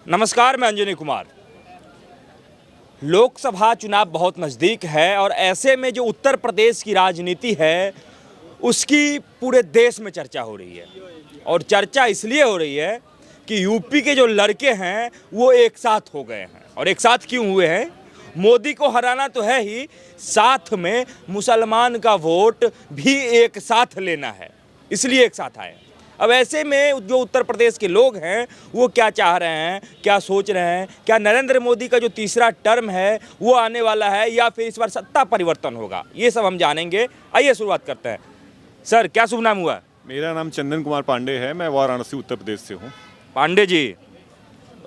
नमस्कार, मैं अंजनी कुमार। लोकसभा चुनाव बहुत नज़दीक है और ऐसे में जो उत्तर प्रदेश की राजनीति है उसकी पूरे देश में चर्चा हो रही है। और चर्चा इसलिए हो रही है कि यूपी के जो लड़के हैं वो एक साथ हो गए हैं। और एक साथ क्यों हुए हैं? मोदी को हराना तो है ही, साथ में मुसलमान का वोट भी एक साथ लेना है, इसलिए एक साथ आए। अब ऐसे में जो उत्तर प्रदेश के लोग हैं वो क्या चाह रहे हैं, क्या सोच रहे हैं? क्या नरेंद्र मोदी का जो तीसरा टर्म है वो आने वाला है या फिर इस बार सत्ता परिवर्तन होगा? ये सब हम जानेंगे। आइए शुरुआत करते हैं। सर, क्या शुभ नाम हुआ? मेरा नाम चंदन कुमार पांडे है। मैं वाराणसी उत्तर प्रदेश से हूँ। पांडे जी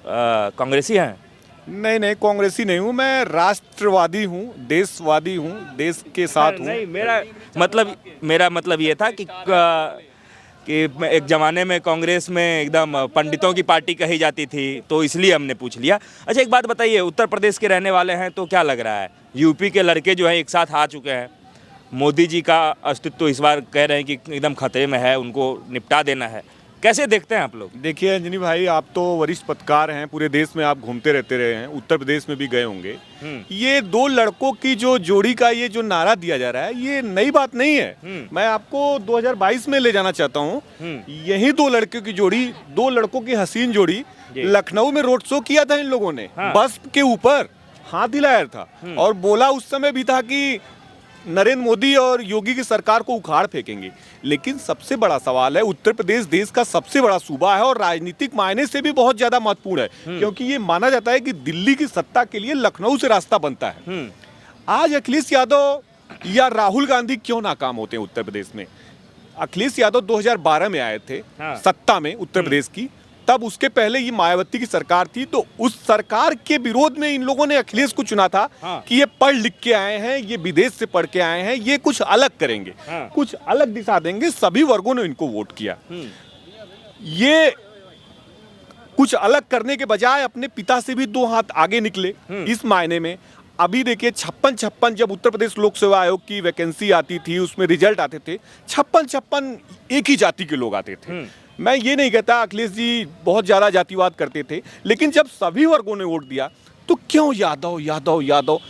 कांग्रेसी हैं? नहीं, कांग्रेसी नहीं हूँ। मैं राष्ट्रवादी हूँ, देशवादी हूँ, देश के साथ हूँ। नहीं, मेरा मतलब ये था कि एक ज़माने में कांग्रेस में एकदम पंडितों की पार्टी कही जाती थी, तो इसलिए हमने पूछ लिया। अच्छा, एक बात बताइए, उत्तर प्रदेश के रहने वाले हैं तो क्या लग रहा है? यूपी के लड़के जो हैं एक साथ आ चुके हैं। मोदी जी का अस्तित्व इस बार कह रहे हैं कि एकदम खतरे में है, उनको निपटा देना है। कैसे देखते हैं आप लोग? देखिए अंजनी भाई, आप तो वरिष्ठ पत्रकार हैं, पूरे देश में आप घूमते रहते रहे हैं, उत्तर प्रदेश में भी गए होंगे। ये दो लड़कों की जो जोड़ी का ये जो नारा दिया जा रहा है ये नई बात नहीं है। मैं आपको 2022 में ले जाना चाहता हूँ। यही दो लड़कों की जोड़ी, दो लड़कों की हसीन जोड़ी, लखनऊ में रोड शो किया था इन लोगों ने। बस के ऊपर हाथ हिलाया था और बोला उस समय भी था कि नरेंद्र मोदी और योगी की सरकार को उखाड़ फेंकेंगे। लेकिन सबसे बड़ा सवाल है, उत्तर प्रदेश देश का सबसे बड़ा सूबा है और राजनीतिक मायने से भी बहुत ज्यादा महत्वपूर्ण है, क्योंकि ये माना जाता है कि दिल्ली की सत्ता के लिए लखनऊ से रास्ता बनता है। आज अखिलेश यादव या राहुल गांधी क्यों नाकाम होते हैं उत्तर प्रदेश में? अखिलेश यादव 2012 में आए थे सत्ता में उत्तर प्रदेश की, तब उसके पहले ये मायावती की सरकार थी, तो उस सरकार के विरोध में इन लोगों ने अखिलेश को चुना था कि ये पढ़ लिख के आए हैं, ये विदेश से पढ़ के आए हैं, ये कुछ अलग करेंगे, कुछ अलग दिशा देंगे। सभी वर्गों ने इनको वोट किया। ये कुछ अलग करने के बजाय अपने पिता से भी दो हाथ आगे निकले। इस मायने में अभी देखिए 56 जब उत्तर प्रदेश लोक सेवा आयोग की वैकेंसी आती थी, उसमें रिजल्ट आते थे, 56 एक ही जाति के लोग आते थे। मैं ये नहीं कहता अखिलेश जी बहुत ज्यादा जातिवाद करते थे, लेकिन जब सभी वर्गों ने वोट दिया तो क्यों यादव यादव यादव?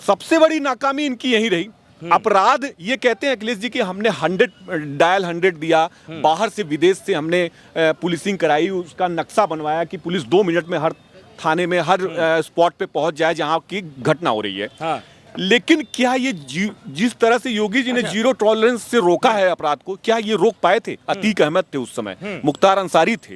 सबसे बड़ी नाकामी इनकी यही रही। अपराध ये कहते हैं अखिलेश जी कि हमने 100 दिया, बाहर से विदेश से हमने पुलिसिंग कराई, उसका नक्शा बनवाया कि पुलिस 2 मिनट में हर थाने में हर स्पॉट पे पहुंच जाए जहां की घटना हो रही है। लेकिन क्या ये जिस तरह से योगी जी ने जीरो टॉलरेंस से रोका है अपराध को, क्या ये रोक पाए थे? अतीक अहमद थे उस समय, मुख्तार अंसारी थे।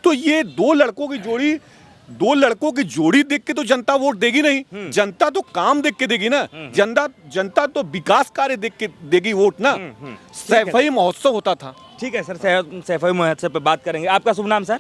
तो ये दो लड़कों की जोड़ी देख के तो जनता वोट देगी नहीं, जनता तो काम देख के देगी ना। जनता तो विकास कार्य देख के देगी वोट ना। सैफई महोत्सव होता था। ठीक है सर, सैफई महोत्सव पे बात करेंगे। आपका शुभ नाम सर?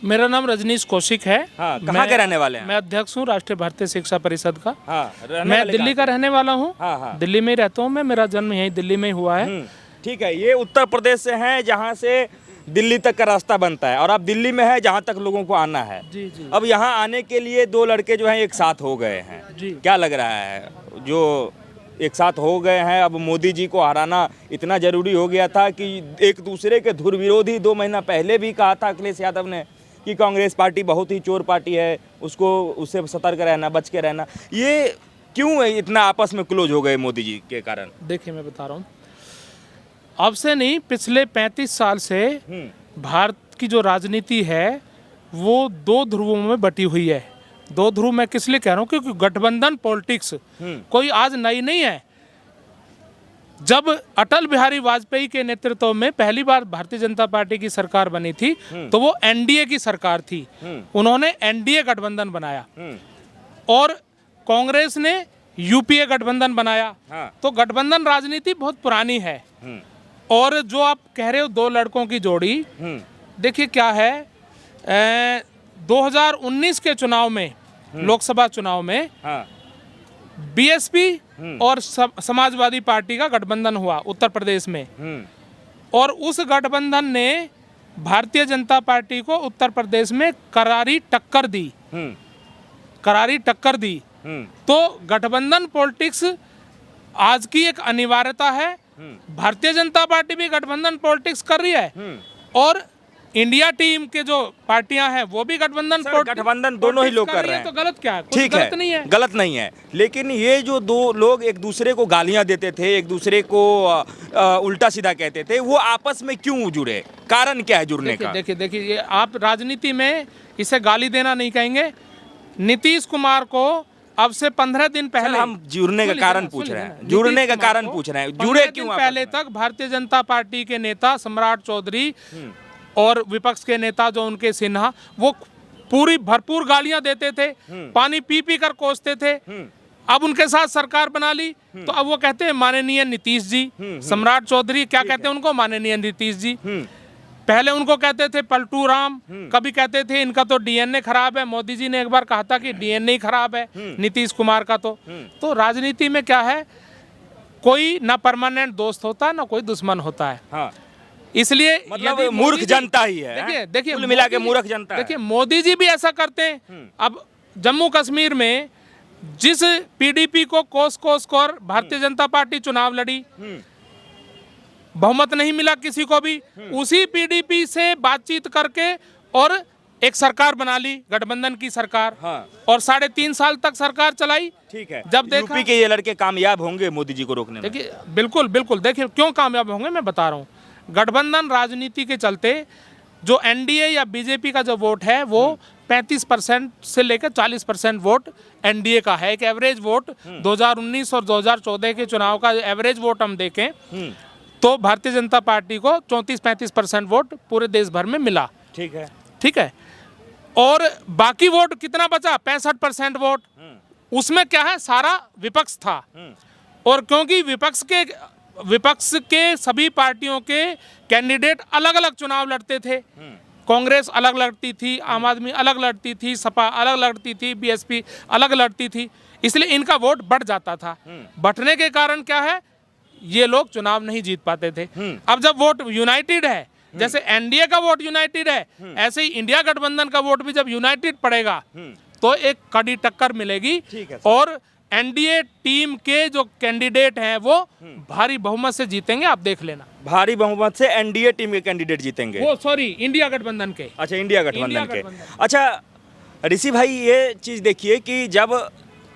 मेरा नाम रजनीश कौशिक है। कहाँ के रहने वाले हैं? मैं अध्यक्ष हूँ राष्ट्रीय भारतीय शिक्षा परिषद का। मैं दिल्ली का रहने वाला हूँ। दिल्ली में ही रहता हूँ मैं, मेरा जन्म यहीं दिल्ली में ही हुआ है। ठीक है, ये उत्तर प्रदेश से हैं जहाँ से दिल्ली तक का रास्ता बनता है और आप दिल्ली में है जहाँ तक लोगों को आना है। जी। अब यहाँ आने के लिए दो लड़के जो हैं एक साथ हो गए हैं जी। क्या लग रहा है? जो एक साथ हो गए हैं, अब मोदी जी को हराना इतना जरूरी हो गया था कि एक दूसरे के धुर विरोधी 2 महीना पहले भी कहा था अखिलेश यादव ने कि कांग्रेस पार्टी बहुत ही चोर पार्टी है, उससे सतर्क रहना, बच के रहना। ये क्यों इतना आपस में क्लोज हो गए मोदी जी के कारण? देखिए मैं बता रहा हूँ, अब से नहीं, पिछले 35 साल से भारत की जो राजनीति है वो 2 ध्रुवों में बटी हुई है। 2 ध्रुव मैं किस लिए कह रहा हूँ? क्योंकि गठबंधन पॉलिटिक्स कोई आज नई नहीं है। जब अटल बिहारी वाजपेयी के नेतृत्व में पहली बार भारतीय जनता पार्टी की सरकार बनी थी तो वो एनडीए की सरकार थी। उन्होंने एनडीए गठबंधन बनाया और कांग्रेस ने यूपीए गठबंधन बनाया। तो गठबंधन राजनीति बहुत पुरानी है। और जो आप कह रहे हो 2 लड़कों की जोड़ी, देखिए क्या है, 2019 के चुनाव में, लोकसभा चुनाव में बीएसपी और समाजवादी पार्टी का गठबंधन हुआ उत्तर प्रदेश में। और उस गठबंधन ने भारतीय जनता पार्टी को उत्तर प्रदेश में करारी टक्कर दी। तो गठबंधन पॉलिटिक्स आज की एक अनिवार्यता है। भारतीय जनता पार्टी भी गठबंधन पॉलिटिक्स कर रही है और इंडिया टीम के जो पार्टियां हैं वो भी गठबंधन सर, गठबंधन दोनों ही लोग कर रहे हैं। तो गलत क्या है? कुछ ठीक गलत नहीं है। गलत नहीं है, लेकिन ये जो दो लोग एक दूसरे को गालियां देते थे, एक दूसरे को उल्टा सीधा कहते थे, वो आपस में क्यों जुड़े? कारण क्या है जुड़ने का? देखिए देखिए, ये आप राजनीति में इसे गाली देना नहीं कहेंगे। नीतीश कुमार को अब से 15 दिन पहले, हम जुड़ने का कारण पूछ रहे हैं, जुड़ने का कारण पूछ रहे हैं, जुड़े क्यों? पहले तक भारतीय जनता पार्टी के नेता सम्राट चौधरी और विपक्ष के नेता जो उनके सिन्हा, वो पूरी भरपूर गालियां देते थे, पानी पी पी कर कोसते थे। अब उनके साथ सरकार बना ली तो अब वो कहते हैं माननीय नीतीश जी। सम्राट चौधरी क्या कहते हैं उनको? माननीय नीतीश जी। पहले उनको कहते थे पलटू राम, कभी कहते थे इनका तो डीएनए खराब है। मोदी जी ने एक बार कहा था कि डीएनए ही खराब है नीतीश कुमार का। तो राजनीति में क्या है, कोई ना परमानेंट दोस्त होता ना कोई दुश्मन होता है। हाँ। इसलिए मतलब मूर्ख जनता ही है। देखिए देखिए, कुल मिला के मूर्ख जनता है। देखिए मोदी जी भी ऐसा करते हैं। अब जम्मू कश्मीर में जिस पीडीपी को कोस कर भारतीय जनता पार्टी चुनाव लड़ी, बहुमत नहीं मिला किसी को भी, उसी पीडीपी से बातचीत करके और एक सरकार बना ली, गठबंधन की सरकार। हाँ। और 3.5 साल तक सरकार चलाई। ठीक है। जब देखा, यूपी के ये लड़के कामयाब होंगे मोदी जी को रोकने में? देखिए बिल्कुल बिल्कुल, देखिए क्यों कामयाब होंगे मैं बता रहा हूँ। गठबंधन राजनीति के चलते जो एनडीए या बीजेपी का जो वोट है वो 35% से लेकर 40% वोट एनडीए का है। एक एवरेज वोट 2019 और 2014 के चुनाव का एवरेज वोट हम देखें तो भारतीय जनता पार्टी को 34-35% वोट पूरे देश भर में मिला। ठीक है। ठीक है। और बाकी वोट कितना बचा? 65% वोट। उसमें क्या है, सारा विपक्ष था। और क्योंकि विपक्ष के सभी पार्टियों के कैंडिडेट अलग अलग चुनाव लड़ते थे। कांग्रेस अलग लड़ती थी, आम आदमी अलग लड़ती थी, सपा अलग लड़ती थी, बीएसपी अलग लड़ती थी, इसलिए इनका वोट बढ़ जाता था। बढ़ने के कारण क्या है, ये लोग चुनाव नहीं जीत पाते थे। अब जब वोट यूनाइटेड है, जैसे एनडीए का वोट यूनाइटेड है, ऐसे ही इंडिया गठबंधन का वोट भी जब यूनाइटेड पड़ेगा तो एक कड़ी टक्कर मिलेगी। और एनडीए टीम के जो कैंडिडेट हैं वो भारी बहुमत से जीतेंगे, आप देख लेना। भारी बहुमत से एनडीए टीम के कैंडिडेट जीतेंगे? वो सॉरी, इंडिया गठबंधन के। अच्छा, इंडिया गठबंधन के। अच्छा ऋषि भाई, ये चीज देखिए कि जब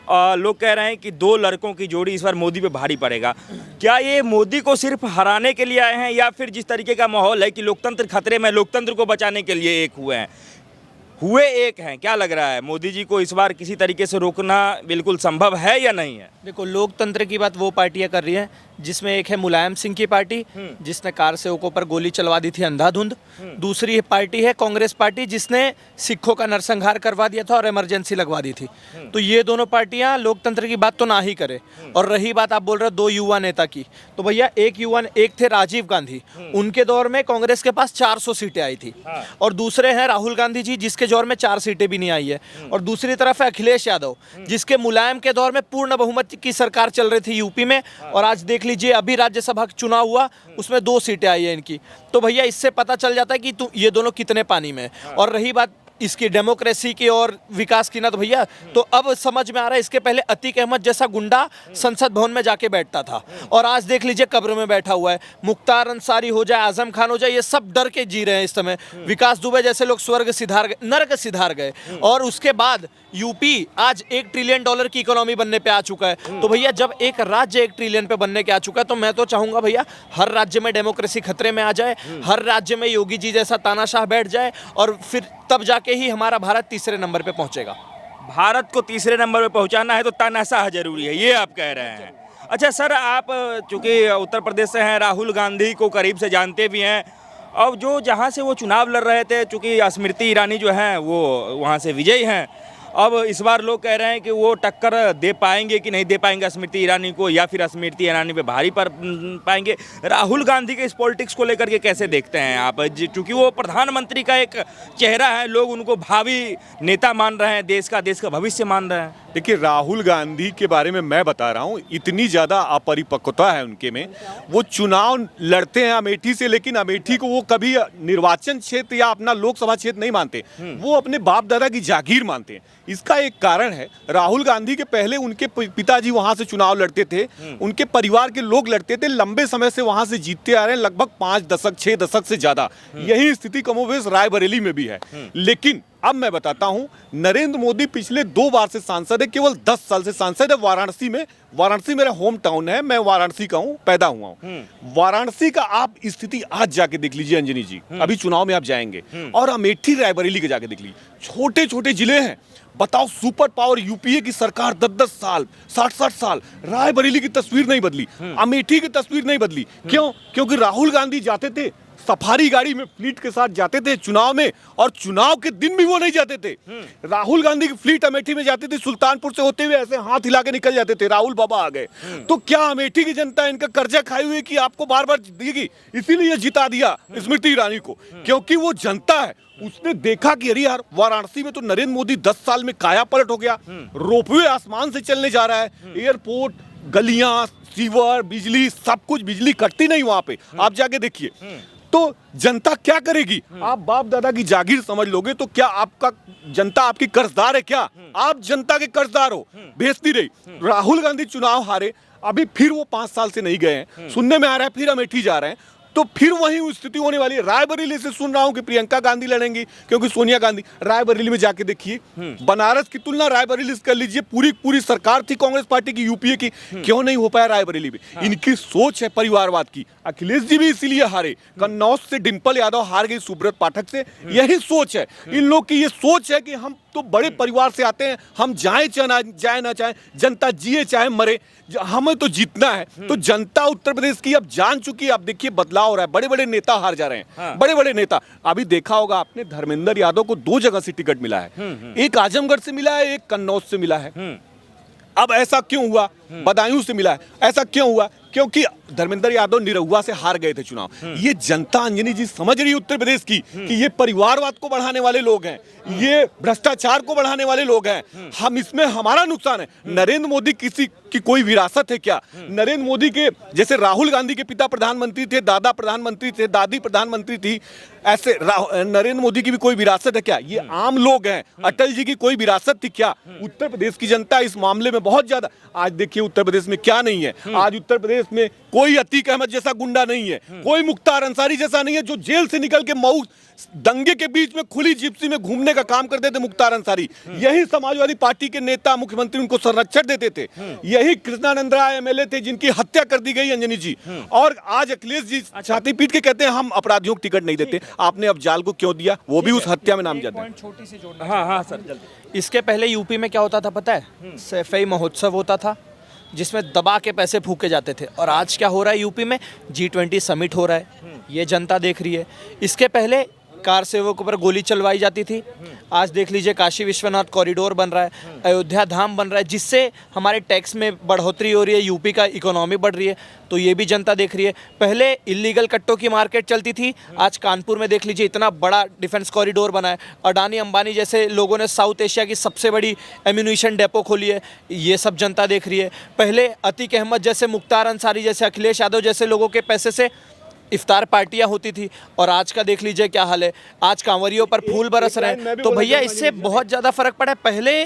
लोग कह रहे हैं कि दो लड़कों की जोड़ी इस बार मोदी पे भारी पड़ेगा, क्या ये मोदी को सिर्फ हराने के लिए आए हैं या फिर जिस तरीके का माहौल है कि लोकतंत्र खतरे में, लोकतंत्र को बचाने के लिए एक हुए एक हैं? क्या लग रहा है, मोदी जी को इस बार किसी तरीके से रोकना बिल्कुल संभव है या नहीं है? देखो, लोकतंत्र की बात वो पार्टियां कर रही हैं जिसमें एक है मुलायम सिंह की पार्टी जिसने कार सेवकों पर गोली चलवा दी थी अंधाधुंध। दूसरी पार्टी है कांग्रेस पार्टी जिसने सिखों का नरसंहार करवा दिया था और इमरजेंसी लगवा दी थी। तो ये दोनों पार्टियां लोकतंत्र की बात तो ना ही करे। और रही बात आप बोल रहे हो दो युवा नेता की, तो भैया एक थे राजीव गांधी, उनके दौर में कांग्रेस के पास 400 सीटें आई थी। और दूसरे हैं राहुल गांधी जी जिसके दौर में 4 सीटें भी नहीं आई है। और दूसरी तरफ है अखिलेश यादव जिसके मुलायम के दौर में पूर्ण बहुमत की सरकार चल रही थी यूपी में। और आज देख लीजिए, अभी राज्यसभा का चुनाव हुआ, उसमें 2 सीटें आई है इनकी। तो भैया इससे पता चल जाता है कि ये दोनों कितने पानी में। और रही बात इसकी डेमोक्रेसी की और विकास की ना, तो भैया तो अब समझ में आ रहा है, इसके पहले अतीक अहमद जैसा गुंडा संसद भवन में जाके बैठता था और आज देख लीजिए कब्र में बैठा हुआ है। मुख्तार अंसारी हो जाए, आजम खान हो जाए, ये सब डर के जी रहे हैं इस समय। विकास दुबे जैसे लोग स्वर्ग सिधार गए, नर्क सिधार गए। और उसके बाद यूपी आज $1 ट्रिलियन की इकोनॉमी बनने पे आ चुका है। तो भैया जब एक राज्य 1 ट्रिलियन पे बनने के आ चुका है, तो मैं तो चाहूंगा भैया हर राज्य में डेमोक्रेसी खतरे में आ जाए, हर राज्य में योगी जी जैसा तानाशाह बैठ जाए और फिर तब जाके ही हमारा भारत तीसरे नंबर पे पहुंचेगा। भारत को तीसरे नंबर पे पहुंचाना है तो तानाशाह जरूरी है, ये आप कह रहे हैं। अच्छा सर, आप चूंकि उत्तर प्रदेश से हैं, राहुल गांधी को करीब से जानते भी हैं, अब जो जहां से वो चुनाव लड़ रहे थे, चूंकि स्मृति ईरानी जो हैं वो वहां से विजयी हैं, अब इस बार लोग कह रहे हैं कि वो टक्कर दे पाएंगे कि नहीं दे पाएंगे स्मृति ईरानी को, या फिर स्मृति ईरानी पे भारी पड़ पाएंगे। राहुल गांधी के इस पॉलिटिक्स को लेकर के कैसे देखते हैं आप? क्योंकि वो प्रधानमंत्री का एक चेहरा है, लोग उनको भावी नेता मान रहे हैं, देश का भविष्य मान रहे हैं। देखिए, राहुल गांधी के बारे में मैं बता रहा हूं, इतनी ज्यादा अपरिपक्वता है उनके में। वो चुनाव लड़ते हैं अमेठी से, लेकिन अमेठी को वो कभी निर्वाचन क्षेत्र या अपना लोकसभा क्षेत्र नहीं मानते, वो अपने बाप दादा की जागीर मानते हैं। इसका एक कारण है, राहुल गांधी के पहले उनके पिताजी वहां से चुनाव लड़ते थे, उनके परिवार के लोग लड़ते थे, लंबे समय से वहां से जीतते आ रहे हैं, लगभग 5 दशक 6 दशक से ज्यादा। यही स्थिति कमोबेश रायबरेली में भी है। लेकिन अब मैं बताता हूं, नरेंद्र मोदी पिछले 2 बार से सांसद है, केवल 10 साल से सांसद है वाराणसी में। वाराणसी मेरा होम टाउन है, मैं वाराणसी का हूं, पैदा हुआ हूं। वाराणसी का आप स्थिति आज जाके देख लीजिए अंजनी जी, अभी चुनाव में आप जाएंगे, और अमेठी रायबरेली के जाके देख लीजिए। छोटे छोटे जिले हैं, बताओ, सुपर पावर यूपीए की सरकार 10-10 साल 60-60 साल, रायबरेली की तस्वीर नहीं बदली, अमेठी की तस्वीर नहीं बदली। क्यों? क्योंकि राहुल गांधी जाते थे सफारी गाड़ी में, फ्लीट के साथ जाते थे चुनाव में, और चुनाव के दिन भी वो नहीं जाते थे। राहुल गांधी की फ्लीट अमेठी में जाती थी, सुल्तानपुर से होते हुए ऐसे हाथ हिला के निकल जाते थे, राहुल बाबा आ गए। तो क्या अमेठी की जनता इनका कर्जा खाई हुई कि आपको बार बार देगी? इसीलिए जिता दिया स्मृति ईरानी को, क्योंकि वो जनता है। उसने देखा कि अरे यार, वाराणसी में तो नरेंद्र मोदी 10 साल में काया पलट हो गया, रोपवे आसमान से चलने जा रहा है, एयरपोर्ट, गलियां, सीवर, बिजली, सब कुछ, बिजली कटती नहीं वहां पे, आप जाके देखिए। तो जनता क्या करेगी? आप बाप दादा की जागीर समझ लोगे तो क्या आपका जनता आपकी कर्जदार है? क्या आप जनता के कर्जदार हो? बेइज्जती रही। राहुल गांधी चुनाव हारे, अभी फिर वो 5 साल से नहीं गए हैं, सुनने में आ रहा है फिर अमेठी जा रहे हैं, तो फिर वही स्थिति होने वाली है। रायबरेली से सुन रहा हूं कि प्रियंका गांधी लड़ेंगी, क्योंकि सोनिया गांधी। रायबरेली में जाके देखिए, बनारस की तुलना रायबरेली से कर लीजिए, पूरी सरकार थी कांग्रेस पार्टी की यूपीए की, क्यों नहीं हो पाया रायबरेली में? इनकी सोच है परिवारवाद की। अखिलेश जी भी इसीलिए हारे, कन्नौज से डिंपल यादव हार गई सुब्रत पाठक से, यही सोच है इन लोग की। ये सोच है कि हम तो बड़े परिवार से आते हैं, हम जाए चाहे ना चाहे, जनता जिए चाहे मरे, हमें तो जीतना है। तो जनता उत्तर प्रदेश की अब जान चुकी है। अब देखिए बदलाव हो रहा है, बड़े बड़े नेता हार जा रहे हैं, बड़े बड़े नेता। अभी देखा होगा आपने, धर्मेंद्र यादव को 2 जगह से टिकट मिला है, एक आजमगढ़ से मिला है, एक कन्नौज से मिला है। अब ऐसा क्यों हुआ? बदायूं से मिला है, ऐसा क्यों हुआ? क्योंकि धर्मेंद्र यादव निरहुआ से हार गए थे चुनाव। ये जनता अंजनी जी समझ रही है उत्तर प्रदेश की कि ये परिवारवाद को बढ़ाने वाले लोग हैं, ये भ्रष्टाचार को बढ़ाने वाले लोग हैं। हम इसमें हमारा नुकसान है। नरेंद्र मोदी किसी की कोई विरासत है क्या? नरेंद्र मोदी के जैसे राहुल गांधी के पिता प्रधानमंत्री थे, दादा प्रधानमंत्री थे, दादी प्रधानमंत्री थी, ऐसे नरेंद्र मोदी की भी कोई विरासत है क्या? ये आम लोग हैं। अटल जी की कोई विरासत थी क्या? उत्तर प्रदेश की जनता इस मामले में बहुत ज्यादा, आज देखिए उत्तर प्रदेश में क्या नहीं है। आज उत्तर प्रदेश में कोई अतीक अहमद जैसा गुंडा नहीं है, कोई मुख्तार अंसारी जैसा नहीं है, जो जेल से निकल के मऊ दंगे के बीच में खुली जिप्सी में घूमने का काम करते थे मुख्तार अंसारी। यही समाजवादी पार्टी के नेता मुख्यमंत्री उनको संरक्षण देते थे। यही कृष्णानंद राय एमएलए थे जिनकी हत्या कर दी गई अंजनी जी। और आज अखिलेश जी छाती पीट के कहते हैं हम अपराधियों को टिकट नहीं देते। आपने अफजाल को क्यों दिया? वो भी उस हत्या में नामजद है। छोटी सी जोड़, हाँ सर, जल्दी। इसके पहले यूपी में क्या होता था पता है? सैफई महोत्सव होता था जिसमें दबा के पैसे फूके जाते थे। और आज क्या हो रहा है यूपी में? G20 समिट हो रहा है, ये जनता देख रही है। इसके पहले कार सेवकों पर गोली चलवाई जाती थी, आज देख लीजिए काशी विश्वनाथ कॉरिडोर बन रहा है, अयोध्या धाम बन रहा है, जिससे हमारे टैक्स में बढ़ोतरी हो रही है, यूपी का इकोनॉमी बढ़ रही है, तो ये भी जनता देख रही है। पहले इलीगल कट्टों की मार्केट चलती थी, आज कानपुर में देख लीजिए इतना बड़ा डिफेंस कॉरिडोर बना है। अडानी अंबानी जैसे लोगों ने साउथ एशिया की सबसे बड़ी एम्यूनिशन डेपो खोली है, ये सब जनता देख रही है। पहले अतीक अहमद जैसे, मुख्तार अंसारी जैसे, अखिलेश यादव जैसे लोगों के पैसे से इफ्तार पार्टियां होती थी, और आज का देख लीजिए क्या हाल है। आज कांवरियों पर फूल बरस रहे हैं। तो भैया इससे बहुत ज़्यादा फर्क पड़ा है। पहले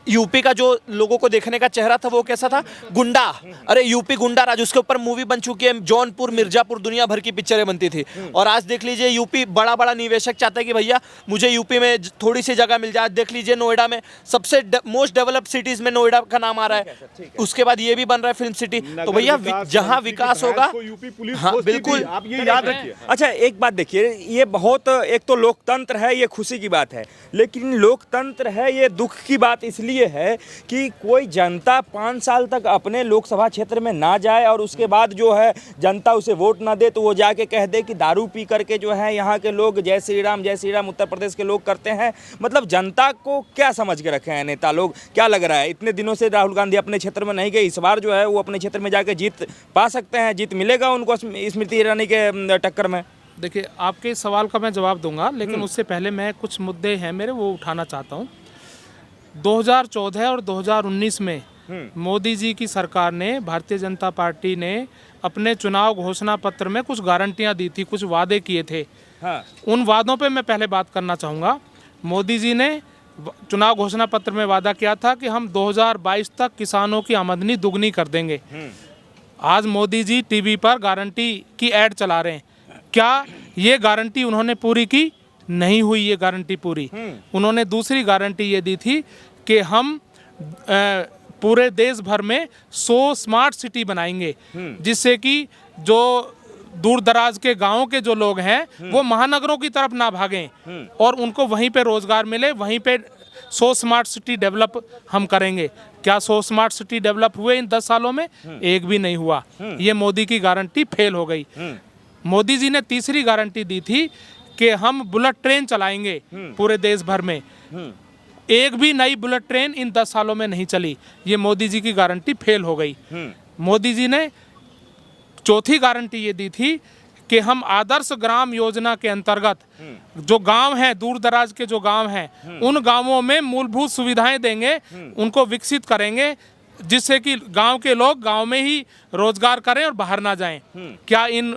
यूपी का जो लोगों को देखने का चेहरा था वो कैसा था? गुंडा। अरे यूपी गुंडा राज, उसके ऊपर मूवी बन चुकी है, जौनपुर, मिर्जापुर, दुनिया भर की पिक्चरें बनती थी। और आज देख लीजिए यूपी बड़ा बड़ा निवेशक चाहता है कि भैया मुझे यूपी में थोड़ी सी जगह मिल जाए। देख लीजिए नोएडा में, सबसे मोस्ट डेवलप्ड सिटीज में नोएडा का नाम आ रहा है, उसके बाद ये भी बन रहा है फिल्म सिटी। तो भैया जहाँ विकास होगा, हाँ बिल्कुल, आप ये याद रखिए। अच्छा एक बात देखिए, ये बहुत, एक तो लोकतंत्र है, ये खुशी की बात है, लेकिन लोकतंत्र है ये दुख की बात इसलिए है कि कोई जनता 5 साल तक अपने लोकसभा क्षेत्र में ना जाए और उसके बाद जो है जनता उसे वोट ना दे, तो वो जाके कह दे कि दारू पी करके जो है यहाँ के लोग जय श्री राम उत्तर प्रदेश के लोग करते हैं। मतलब जनता को क्या समझ के रखे हैं नेता लोग? क्या लग रहा है इतने दिनों से राहुल गांधी अपने क्षेत्र में नहीं गए, इस बार जो है वो अपने क्षेत्र में जाके जीत पा सकते हैं? जीत मिलेगा उनको स्मृति ईरानी के टक्कर में? देखिए, आपके सवाल का मैं जवाब दूंगा, लेकिन उससे पहले मैं कुछ मुद्दे हैं मेरे वो उठाना चाहता हूँ। 2014 और 2019 में मोदी जी की सरकार ने, भारतीय जनता पार्टी ने अपने चुनाव घोषणा पत्र में कुछ गारंटियां दी थी, कुछ वादे किए थे। हाँ। उन वादों पे मैं पहले बात करना चाहूँगा। मोदी जी ने चुनाव घोषणा पत्र में वादा किया था कि हम 2022 तक किसानों की आमदनी दुगनी कर देंगे। आज मोदी जी टीवी पर गारंटी की ऐड चला रहे हैं। क्या ये गारंटी उन्होंने पूरी की? नहीं हुई ये गारंटी पूरी। उन्होंने दूसरी गारंटी ये दी थी कि हम पूरे देश भर में 100 स्मार्ट सिटी बनाएंगे, जिससे कि जो दूर दराज के गांवों के जो लोग हैं वो महानगरों की तरफ ना भागें और उनको वहीं पे रोजगार मिले। वहीं पे 100 स्मार्ट सिटी डेवलप हम करेंगे। क्या 100 स्मार्ट सिटी डेवलप हुए इन 10 सालों में? एक भी नहीं हुआ। ये मोदी की गारंटी फेल हो गई। मोदी जी ने तीसरी गारंटी दी थी कि हम बुलेट ट्रेन चलाएंगे पूरे देश भर में। एक भी नई बुलेट ट्रेन इन 10 सालों में नहीं चली। ये मोदी जी की गारंटी फेल हो गई। मोदी जी ने चौथी गारंटी ये दी थी कि हम आदर्श ग्राम योजना के अंतर्गत जो गांव हैं, दूर दराज के जो गांव हैं, उन गांवों में मूलभूत सुविधाएं देंगे, उनको विकसित करेंगे, जिससे कि गांव के लोग गांव में ही रोजगार करें और बाहर ना जाएं। क्या इन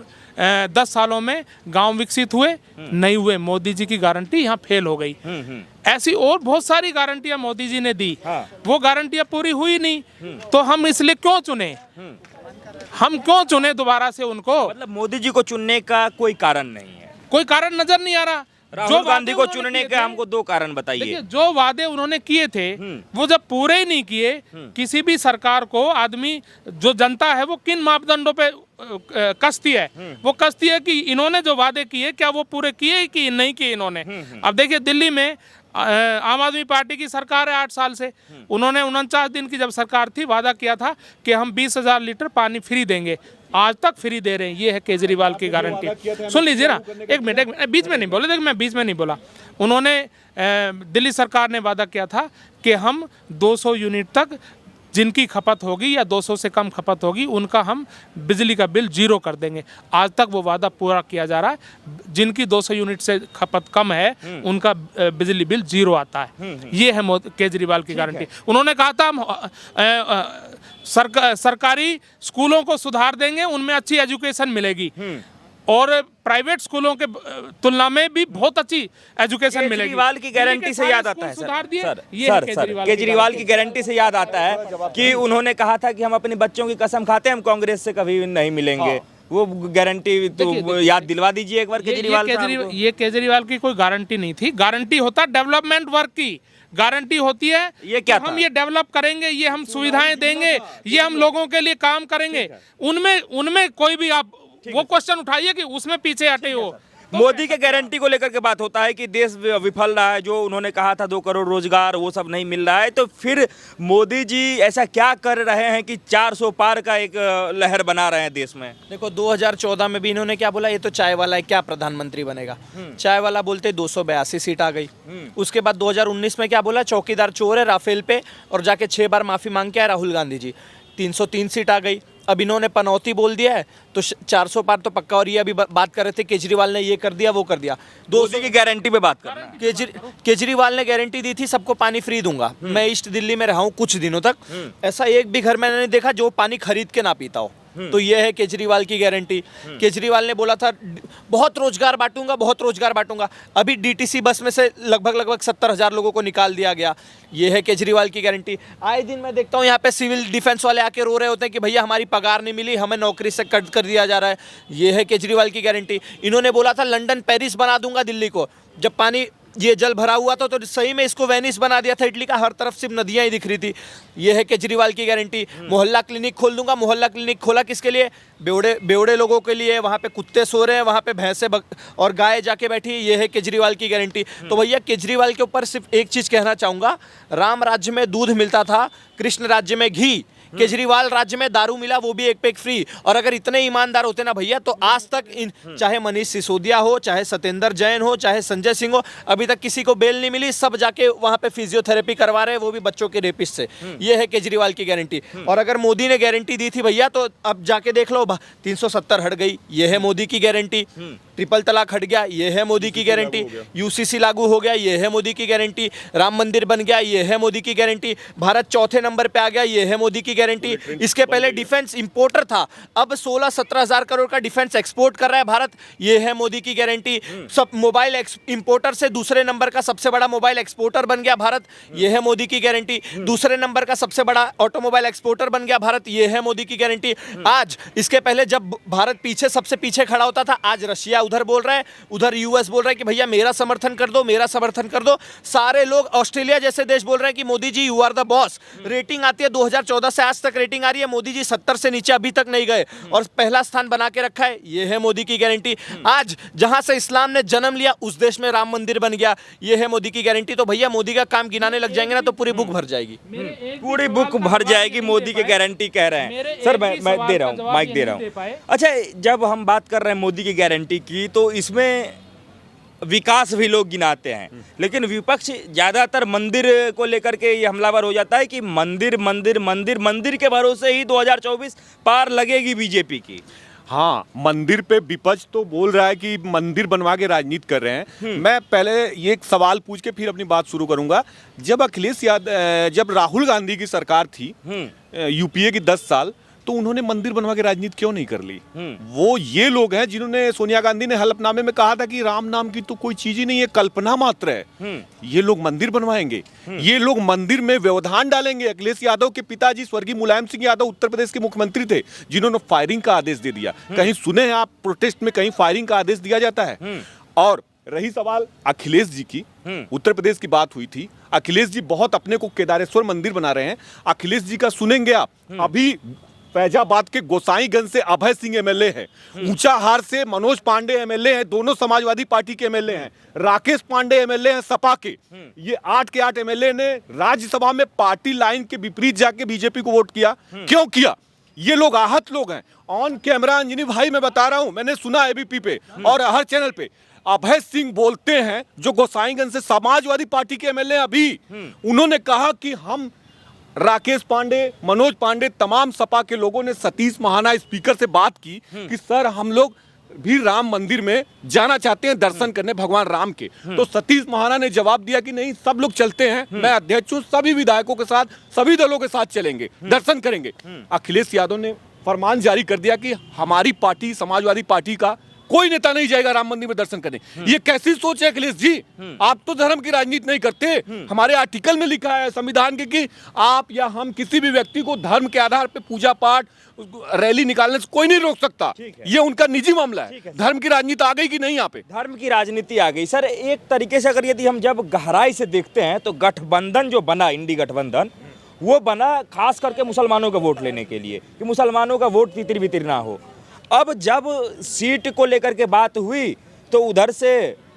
10 सालों में गांव विकसित हुए? नहीं हुए। मोदी जी की गारंटी यहाँ फेल हो गई। ऐसी और बहुत सारी गारंटियां मोदी जी ने दी। वो गारंटियां पूरी हुई नहीं। तो हम इसलिए क्यों चुने? हम क्यों चुने दोबारा से उनको? मतलब मोदी जी को चुनने का कोई कारण नहीं है। कोई कारण नजर नहीं आ रहा। राहुल गांधी को चुनने के हमको 2 कारण बताइए। देखिए, जो वादे उन्होंने किए थे वो जब पूरे ही नहीं किए, किसी भी सरकार को आदमी, जो जनता है, वो किन मापदंडों पे कसती है? वो कसती है कि इन्होंने जो वादे किए क्या वो पूरे किए कि नहीं किए इन्होंने। अब देखिए, दिल्ली में आम आदमी पार्टी की सरकार है 8 साल से। उन्होंने 49 दिन की जब सरकार थी, वादा किया था कि हम 20,000 लीटर पानी फ्री देंगे। आज तक फ्री दे रहे हैं। ये है केजरीवाल की गारंटी। सुन लीजिए ना, एक मिनट, बीच में नहीं बोले। देखिए, मैं बीच में नहीं बोला। उन्होंने दिल्ली सरकार ने वादा किया था कि हम 200 यूनिट तक जिनकी खपत होगी या 200 से कम खपत होगी, उनका हम बिजली का बिल 0 कर देंगे। आज तक वो वादा पूरा किया जा रहा है। जिनकी 200 यूनिट से खपत कम है, उनका बिजली बिल 0 आता है। ये है केजरीवाल की गारंटी। उन्होंने कहा था हम सरकारी स्कूलों को सुधार देंगे, उनमें अच्छी एजुकेशन मिलेगी और प्राइवेट स्कूलों के तुलना में भी बहुत अच्छी एजुकेशन मिलेगी। केजरीवाल की गारंटी से याद आता है सर, केजरीवाल की गारंटी से याद आता है कि उन्होंने कहा था कि हम अपने बच्चों की कसम खाते हैं, हम कांग्रेस से कभी नहीं मिलेंगे। वो गारंटी तो याद दिलवा दीजिए एक बार केजरीवाल। ये केजरीवाल की कोई गारंटी नहीं थी। गारंटी होता डेवलपमेंट वर्क की गारंटी होती है। ये क्या हम ये डेवलप करेंगे, ये हम सुविधाएं देंगे, ये हम लोगों के लिए काम करेंगे। उनमें कोई भी आप वो क्वेश्चन उठाइए कि उसमें पीछे हटे हो। मोदी के गारंटी को लेकर के बात होता है कि देश विफल रहा है। जो उन्होंने कहा था 2 करोड़ रोजगार, वो सब नहीं मिल रहा है। तो फिर मोदी जी ऐसा क्या कर रहे हैं कि 400 पार का एक लहर बना रहे हैं देश में? देखो, 2014 में भी इन्होंने क्या बोला, ये तो चाय वाला है, क्या प्रधानमंत्री बनेगा? चाय वाला बोलते 282 सीट आ गई। उसके बाद 2019 में क्या बोला, चौकीदार चोर है राफेल पे, और जाके 6 बार माफी मांग के आए राहुल गांधी जी। 303 सीट आ गई। अब इन्होंने पनौती बोल दिया है तो 400 पार तो पक्का। और ये अभी बात कर रहे थे केजरीवाल ने ये कर दिया, वो कर दिया। 200 की गारंटी पे बात करना है। केजरीवाल ने गारंटी दी थी सबको पानी फ्री दूंगा। मैं ईस्ट दिल्ली में रहा हूँ कुछ दिनों तक, ऐसा एक भी घर मैंने नहीं देखा जो पानी खरीद के ना पीता हो। तो ये है केजरीवाल की गारंटी। केजरीवाल ने बोला था बहुत रोजगार बांटूंगा, बहुत रोजगार बांटूंगा। अभी डीटीसी बस में से लगभग 70,000 लोगों को निकाल दिया गया। ये है केजरीवाल की गारंटी। आए दिन मैं देखता हूँ यहाँ पे सिविल डिफेंस वाले आके रो रहे होते हैं कि भैया हमारी पगार नहीं मिली, हमें नौकरी से कट कर दिया जा रहा है। ये है केजरीवाल की गारंटी। इन्होंने बोला था लंदन पेरिस बना दूंगा दिल्ली को। जब पानी ये जल भरा हुआ था तो सही में इसको वेनिस बना दिया था इटली का। हर तरफ सिर्फ नदियां ही दिख रही थी। ये है केजरीवाल की गारंटी। मोहल्ला क्लिनिक खोल दूंगा। मोहल्ला क्लिनिक खोला किसके लिए? बेवड़े लोगों के लिए। वहाँ पे कुत्ते सो रहे हैं, वहाँ पे भैंसे और गाय जाके बैठी है। ये है केजरीवाल की गारंटी। तो भैया केजरीवाल के ऊपर सिर्फ एक चीज़ कहना चाहूँगा, राम राज्य में दूध मिलता था, कृष्ण राज्य में घी। केजरीवाल राज्य में दारू मिला, वो भी एक पे एक फ्री। और अगर इतने ईमानदार होते ना भैया, तो आज तक चाहे मनीष सिसोदिया हो, चाहे सत्येंद्र जैन हो, चाहे संजय सिंह हो, अभी तक किसी को बेल नहीं मिली। सब जाके वहां पे फिजियोथेरेपी करवा रहे हैं, वो भी बच्चों के रेपिस्ट से। ये है केजरीवाल की गारंटी। और अगर मोदी ने गारंटी दी थी भैया, तो अब जाके देख लो, 370 हट गई, ये है मोदी की गारंटी। ट्रिपल तलाक हट गया, ये है मोदी की गारंटी। यूसीसी लागू हो गया, ये है मोदी की गारंटी। राम मंदिर बन गया, ये है मोदी की गारंटी। भारत चौथे नंबर पे आ गया, ये है मोदी की गारंटी। इसके पहले डिफेंस इंपोर्टर था, अब 16-17 हजार करोड़ का डिफेंस एक्सपोर्ट कर रहा है भारत, ये है मोदी की गारंटी। सब मोबाइल इंपोर्टर से दूसरे नंबर का सबसे बड़ा मोबाइल एक्सपोर्टर बन गया भारत, ये है मोदी की गारंटी। दूसरे नंबर का सबसे बड़ा ऑटोमोबाइल एक्सपोर्टर बन गया भारत, ये है मोदी की गारंटी। आज इसके पहले जब भारत पीछे सबसे पीछे खड़ा होता था, आज रशिया उधर बोल रहा है, उधर यूएस बोल रहा है कि भैया मेरा समर्थन कर दो, मेरा समर्थन कर दो। सारे लोग, ऑस्ट्रेलिया जैसे देश बोल रहे हैं कि Modi ji you are the boss. Rating आती है 2014 से आज तक रेटिंग आ रही है, मोदी जी 70 से नीचे अभी तक नहीं गए और पहला स्थान बना के रखा है, ये है मोदी की गारंटी। आज जहां से इस्लाम ने जन्म लिया, उस देश में राम मंदिर बन गया, ये है मोदी की गारंटी। तो भैया मोदी का काम गिनाने लग जाएंगे ना तो पूरी बुक भर जाएगी, पूरी बुक भर जाएगी। मोदी की गारंटी कह रहे हैं सर। मैं दे रहा हूँ, माइक दे रहा हूँ। अच्छा, जब हम बात कर रहे हैं मोदी की गारंटी की, तो इसमें विकास भी लोग गिनाते हैं, लेकिन विपक्ष ज्यादातर मंदिर को लेकर के ये हमलावर हो जाता है कि मंदिर मंदिर मंदिर मंदिर के भरोसे ही 2024 पार लगेगी बीजेपी की। हाँ, मंदिर पे विपक्ष तो बोल रहा है कि मंदिर बनवा के राजनीति कर रहे हैं। मैं पहले ये एक सवाल पूछ के फिर अपनी बात शुरू करूंगा। जब राहुल गांधी की सरकार थी यूपीए की 10 साल, तो उन्होंने मंदिर बनवा के राजनीति क्यों नहीं कर ली? वो ये लोग हैं जिन्होंने, सोनिया गांधी ने हलफनामे में कहा था कि राम नाम की तो कोई चीज ही नहीं है, कल्पना मात्र है। ये लोग मंदिर बनवाएंगे, ये लोग मंदिर में व्यवधान डालेंगे। अखिलेश यादव के पिताजी स्वर्गीय मुलायम सिंह यादव उत्तर प्रदेश के मुख्यमंत्री थे, जिन्होंने फायरिंग का आदेश दे दिया। कहीं सुने हैं आप प्रोटेस्ट में कहीं फायरिंग का आदेश दिया जाता है? और रही सवाल अखिलेश जी की, उत्तर प्रदेश की बात हुई थी। अखिलेश जी बहुत अपने को केदारेश्वर मंदिर बना रहे हैं। अखिलेश जी का सुनेंगे आप, अभी फैजाबाद के गोसाईगंज से अभय सिंह एमएलए है, ऊंचाहार से मनोज पांडे एमएलए हैं, दोनों समाजवादी पार्टी के एमएलए हैं। राकेश पांडे एमएलए हैं सपा के। ये 8 के 8 एमएलए ने राज्यसभा में पार्टी लाइन के विपरीत जाके बीजेपी को वोट किया। क्यों किया? ये लोग आहत लोग हैं। ऑन कैमरा अंजनी भाई मैं बता रहा हूं, मैंने सुना एबीपी पे और हर चैनल पे, अभय सिंह बोलते हैं जो गोसाईगंज से समाजवादी पार्टी के एमएलए अभी, उन्होंने कहा कि हम राकेश पांडे, मनोज पांडे, तमाम सपा के लोगों ने सतीश महाना स्पीकर से बात की कि सर हम लोग भी राम मंदिर में जाना चाहते हैं दर्शन करने भगवान राम के। तो सतीश महाना ने जवाब दिया कि नहीं, सब लोग चलते हैं, मैं अध्यक्ष हूं, सभी विधायकों के साथ, सभी दलों के साथ चलेंगे, दर्शन करेंगे। अखिलेश यादव ने फरमान जारी कर दिया कि हमारी पार्टी, समाजवादी पार्टी का कोई नेता नहीं जाएगा राम मंदिर में दर्शन करने। ये कैसी सोच है अखिलेश जी? आप तो धर्म की राजनीति नहीं करते। हमारे आर्टिकल में लिखा है संविधान के कि आप या हम किसी भी व्यक्ति को धर्म के आधार पे पूजा पाठ, रैली निकालने से कोई नहीं रोक सकता। ये उनका निजी मामला है। धर्म की राजनीति आ गई कि नहीं? यहाँ पे धर्म की राजनीति आ गई सर। एक तरीके से अगर यदि हम जब गहराई से देखते हैं तो गठबंधन जो बना, इंडी गठबंधन, वो बना खास करके मुसलमानों का वोट लेने के लिए कि मुसलमानों का वोट तितिर बितिर ना हो। अब जब सीट को लेकर के बात हुई तो उधर से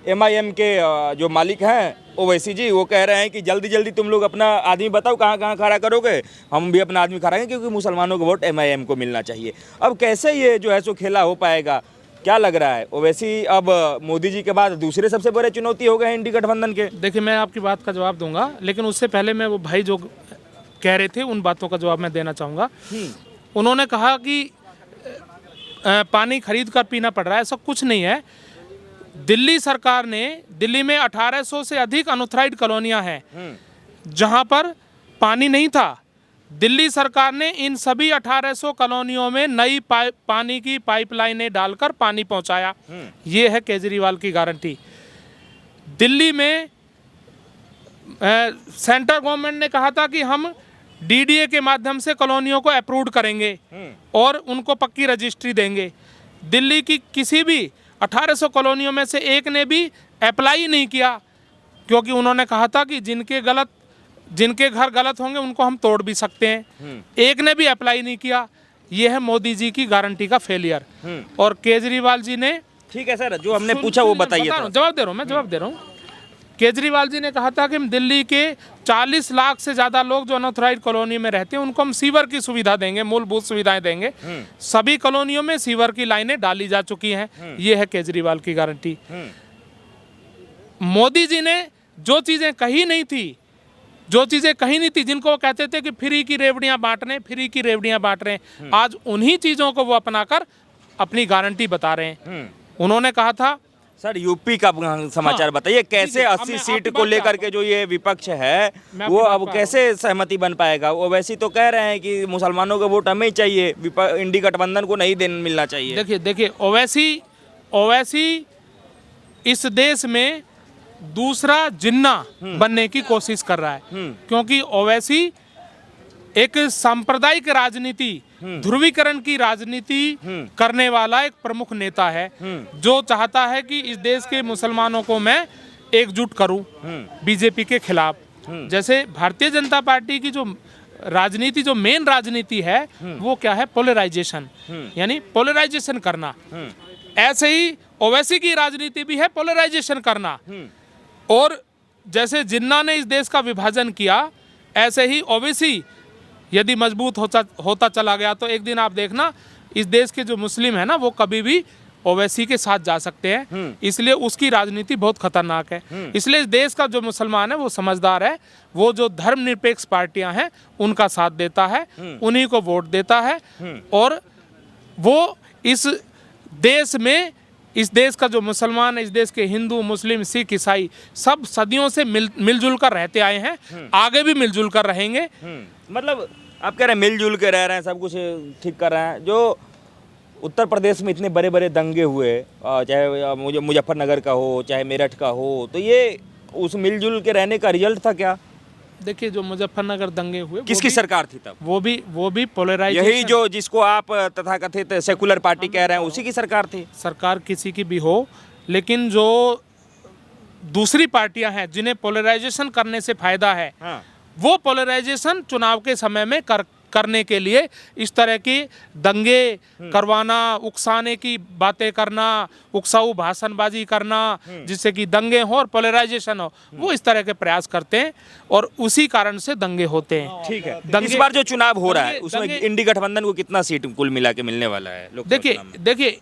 एमआईएम के जो मालिक हैं ओवैसी जी, वो कह रहे हैं कि जल्दी जल्दी तुम लोग अपना आदमी बताओ कहाँ कहाँ खड़ा करोगे, हम भी अपना आदमी खड़ा करेंगे क्योंकि मुसलमानों का वोट एमआईएम को मिलना चाहिए। अब कैसे ये जो है सो खेला हो पाएगा, क्या लग रहा है? ओवैसी अब मोदी जी के बाद दूसरे सबसे बड़े चुनौती हो गए इंडी गठबंधन के। देखिए, मैं आपकी बात का जवाब दूंगा, लेकिन उससे पहले मैं वो भाई जो कह रहे थे उन बातों का जवाब मैं देना चाहूँगा। उन्होंने कहा कि पानी खरीद कर पीना पड़ रहा है, ऐसा कुछ नहीं है। दिल्ली सरकार ने, दिल्ली में 1800 से अधिक अनऑथराइज्ड कॉलोनियां हैं जहां पर पानी नहीं था। दिल्ली सरकार ने इन सभी 1800 कॉलोनियों में नई पानी की पाइपलाइनें डालकर पानी पहुंचाया। ये है केजरीवाल की गारंटी। दिल्ली में सेंट्रल गवर्नमेंट ने कहा था कि हम डीडीए के माध्यम से कॉलोनियों को अप्रूव करेंगे और उनको पक्की रजिस्ट्री देंगे। दिल्ली की किसी भी 1800 कॉलोनियों में से एक ने भी अप्लाई नहीं किया, क्योंकि उन्होंने कहा था कि जिनके घर गलत होंगे उनको हम तोड़ भी सकते हैं। एक ने भी अप्लाई नहीं किया। ये है मोदी जी की गारंटी का फेलियर। और केजरीवाल जी ने, ठीक है सर, जो हमने पूछा वो बताइए। जवाब दे रहा हूँ मैं, जवाब दे रहा हूँ। केजरीवाल जी ने कहा था कि हम दिल्ली के 40 लाख से ज़्यादा लोग जो अनऑथराइज्ड कॉलोनी में रहते हैं उनको हम सीवर की सुविधा देंगे, मूलभूत सुविधाएं देंगे। सभी कॉलोनियों में सीवर की लाइनें डाली जा चुकी हैं। ये है केजरीवाल की गारंटी। मोदी जी ने जो चीज़ें कही नहीं थी, जिनको वो कहते थे कि फ्री की रेवड़ियां बांट रहे हैं, आज उन्हीं चीज़ों को वो अपनाकर अपनी गारंटी बता रहे हैं। उन्होंने कहा था, सर यूपी का समाचार बताइए, कैसे 80 सीट को लेकर के जो ये विपक्ष है वो अब कैसे सहमति बन पाएगा? ओवैसी तो कह रहे हैं कि मुसलमानों का वोट हमें ही चाहिए, इंडी गठबंधन को नहीं मिलना चाहिए। देखिए ओवैसी इस देश में दूसरा जिन्ना बनने की कोशिश कर रहा है, क्योंकि ओवैसी एक सांप्रदायिक राजनीति, ध्रुवीकरण की राजनीति करने वाला एक प्रमुख नेता है, जो चाहता है कि इस देश के मुसलमानों को मैं एकजुट करूं बीजेपी के खिलाफ। जैसे भारतीय जनता पार्टी की जो राजनीति, जो मेन राजनीति है, वो क्या है? पोलराइजेशन, यानी पोलराइजेशन करना। ऐसे ही ओवैसी की राजनीति भी है पोलराइजेशन करना। और जैसे जिन्ना ने इस देश का विभाजन किया, ऐसे ही ओवैसी यदि मजबूत होता चला गया तो एक दिन आप देखना इस देश के जो मुस्लिम है ना, वो कभी भी ओवैसी के साथ जा सकते हैं। इसलिए उसकी राजनीति बहुत खतरनाक है। इसलिए इस देश का जो मुसलमान है वो समझदार है, वो जो धर्मनिरपेक्ष पार्टियां हैं उनका साथ देता है, उन्हीं को वोट देता है। और वो इस देश में, इस देश का जो मुसलमान है, इस देश के हिंदू, मुस्लिम, सिख, ईसाई सब सदियों से मिलजुल कर रहते आए हैं, आगे भी मिलजुल कर रहेंगे। मतलब आप कह रहे हैं मिलजुल के रह रहे हैं, सब कुछ ठीक कर रहे हैं। जो उत्तर प्रदेश में इतने बड़े बड़े दंगे हुए, चाहे मुजफ्फरनगर का हो, चाहे मेरठ का हो, तो ये उस मिलजुल के रहने का रिजल्ट था क्या? देखिए, जो मुजफ्फरनगर दंगे हुए, किसकी सरकार थी तब? वो भी पोलराइजेशन, यही जो जिसको आप तथाकथित सेकुलर पार्टी कह रहे हैं, उसी की सरकार थी। सरकार किसी की भी हो, लेकिन जो दूसरी पार्टियां हैं जिन्हें पोलराइजेशन करने से फायदा है, हाँ। वो पोलराइजेशन चुनाव के समय में करने के लिए इस तरह की दंगे करवाना, उकसाने की बातें करना, उकसाऊ भाषणबाजी करना, जिससे कि दंगे हो और पोलराइजेशन हो, वो इस तरह के प्रयास करते हैं और उसी कारण से दंगे होते हैं। ठीक है, इस बार जो चुनाव हो रहा है उसमें इंडी गठबंधन को कितना सीट कुल मिला के मिलने वाला है? देखिए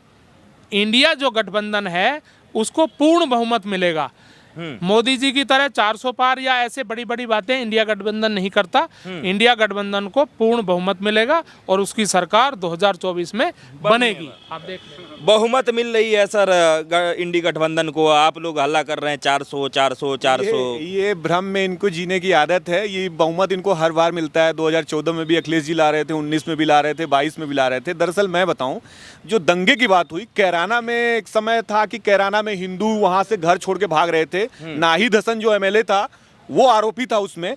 इंडिया जो गठबंधन है उसको पूर्ण बहुमत मिलेगा। मोदी जी की तरह 400 पार या ऐसे बड़ी बड़ी बातें इंडिया गठबंधन नहीं करता। इंडिया गठबंधन को पूर्ण बहुमत मिलेगा और उसकी सरकार 2024 में बनेगी। आप देख लें, बहुमत मिल रही है सर इंडी गठबंधन को। आप लोग हल्ला कर रहे हैं 400। ये भ्रम में इनको जीने की आदत है। ये बहुमत इनको हर बार मिलता है। 2014 में भी अखिलेश जी ला रहे थे, 19 में भी ला रहे थे, 22 में भी ला रहे थे। दरअसल मैं बताऊं, जो दंगे की बात हुई, कैराना में एक समय था कि कैराना में हिंदू वहां से घर छोड़ के भाग रहे थे। नाहिद हसन जो एमएलए था वो आरोपी था उसमें।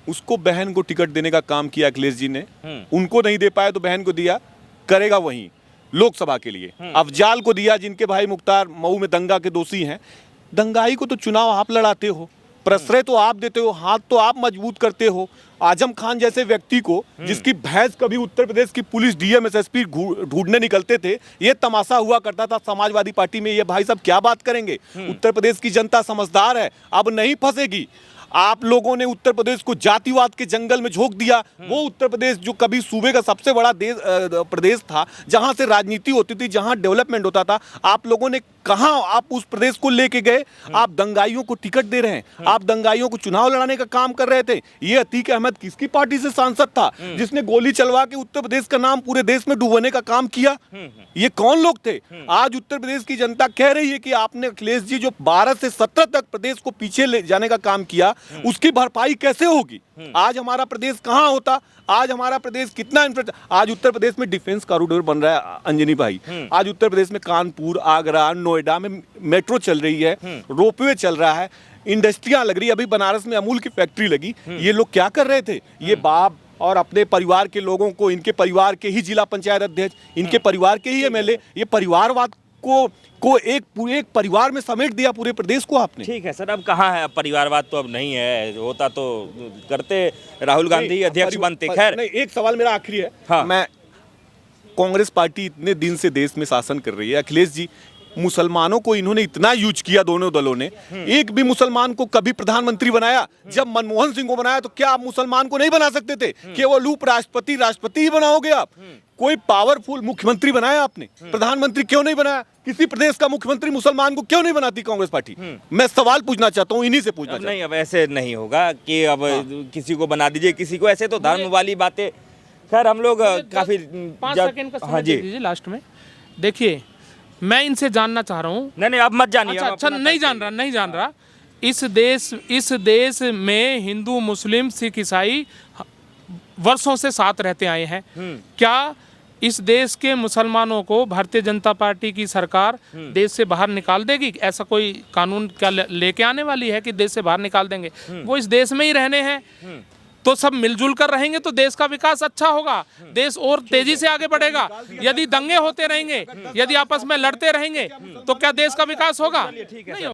उसको बहन को टिकट देने का काम किया अखिलेश जी ने। उनको नहीं दे पाए तो बहन को दिया, करेगा वहीं लोकसभा के लिए। अफजाल को दिया, जिनके भाई मुख्तार मऊ में दंगा के दोषी हैं। दंगाई को तो चुनाव आप लड़ाते हो, प्रश्रय तो आप देते हो, हाथ तो आप मजबूत करते हो। आजम खान जैसे व्यक्ति को, जिसकी भैंस कभी उत्तर प्रदेश की पुलिस डीएम एसएसपी ढूंढने निकलते थे, ये तमाशा हुआ करता था समाजवादी पार्टी में। ये भाई साहब क्या बात करेंगे? उत्तर प्रदेश की जनता समझदार है, अब नहीं फंसेगी। आप लोगों ने उत्तर प्रदेश को जातिवाद के जंगल में झोंक दिया। वो उत्तर प्रदेश जो कभी सूबे का सबसे बड़ा प्रदेश था, जहां से राजनीति होती थी, जहां डेवलपमेंट होता था, आप लोगों ने कहां आप उस प्रदेश को लेके गए? आप दंगाइयों को टिकट दे रहे हैं, आप दंगाइयों को चुनाव लड़ाने का काम कर रहे थे। ये अतीक अहमद किसकी पार्टी से सांसद था जिसने गोली चलवा के उत्तर प्रदेश का नाम पूरे देश में डुबोने का काम किया? ये कौन लोग थे? आज उत्तर प्रदेश की जनता कह रही है कि आपने अखिलेश जी जो 12 से 17 तक प्रदेश को पीछे ले जाने का काम किया, उसकी भरपाई कैसे होगी? आज हमारा प्रदेश कहां होता? आज हमारा प्रदेश कितना आज उत्तर प्रदेश में डिफेंस कॉरिडोर बन रहा है अंजनी भाई। आज उत्तर प्रदेश में कानपुर, आगरा, नोएडा में मेट्रो चल रही है, रोपवे चल रहा है, इंडस्ट्रियां लग रही है। अभी बनारस में अमूल की फैक्ट्री लगी। ये लोग क्या कर रहे थे? ये बाप और अपने परिवार के लोगों को, इनके परिवार के ही जिला पंचायत अध्यक्ष, इनके परिवार के ही एमएलए, ये परिवारवाद को एक परिवार में समेट दिया पूरे प्रदेश को आपने। ठीक है सर, अब कहाँ है? अब परिवारवाद तो अब नहीं है। होता तो करते, राहुल गांधी अध्यक्ष बनते। खैर नहीं, एक सवाल मेरा आखिरी है। हाँ। मैं, कांग्रेस पार्टी इतने दिन से देश में शासन कर रही है, अखिलेश जी मुसलमानों को इन्होंने इतना यूज किया, दोनों दलों ने, एक भी मुसलमान को कभी प्रधानमंत्री बनाया? जब मनमोहन सिंह को बनाया तो क्या आप मुसलमान को नहीं बना सकते थे? केवल उपराष्ट्रपति राष्ट्रपति ही बनाओगे आप? कोई पावरफुल मुख्यमंत्री बनाया आपने? प्रधानमंत्री क्यों नहीं बनाया? किसी प्रदेश का मुख्यमंत्री मुसलमान को क्यों नहीं बनाती कांग्रेस पार्टी? मैं सवाल पूछना चाहता हूं, इन्हीं से पूछना चाहता हूं। नहीं, अब ऐसे नहीं होगा कि अब किसी को बना दीजिए किसी को, ऐसे तो धर्म वाली बातें। खैर हम लोग काफी 5 सेकंड का समय दे दीजिए लास्ट में। देखिए, मैं इनसे जानना चाह रहा हूँ। नहीं आप मत जानिए। अच्छा, नहीं जान रहा। इस देश में हिंदू, मुस्लिम, सिख, ईसाई वर्षों से साथ रहते आए हैं। क्या इस देश के मुसलमानों को भारतीय जनता पार्टी की सरकार देश से बाहर निकाल देगी? ऐसा कोई कानून क्या लेके आने वाली है कि देश से बाहर निकाल देंगे? वो इस देश में ही रहने हैं, तो सब मिलजुल कर रहेंगे तो देश का विकास अच्छा होगा, देश और तेजी से आगे बढ़ेगा। यदि दंगे होते रहेंगे, यदि आपस में लड़ते रहेंगे, तो क्या देश का विकास होगा? नहीं होगा।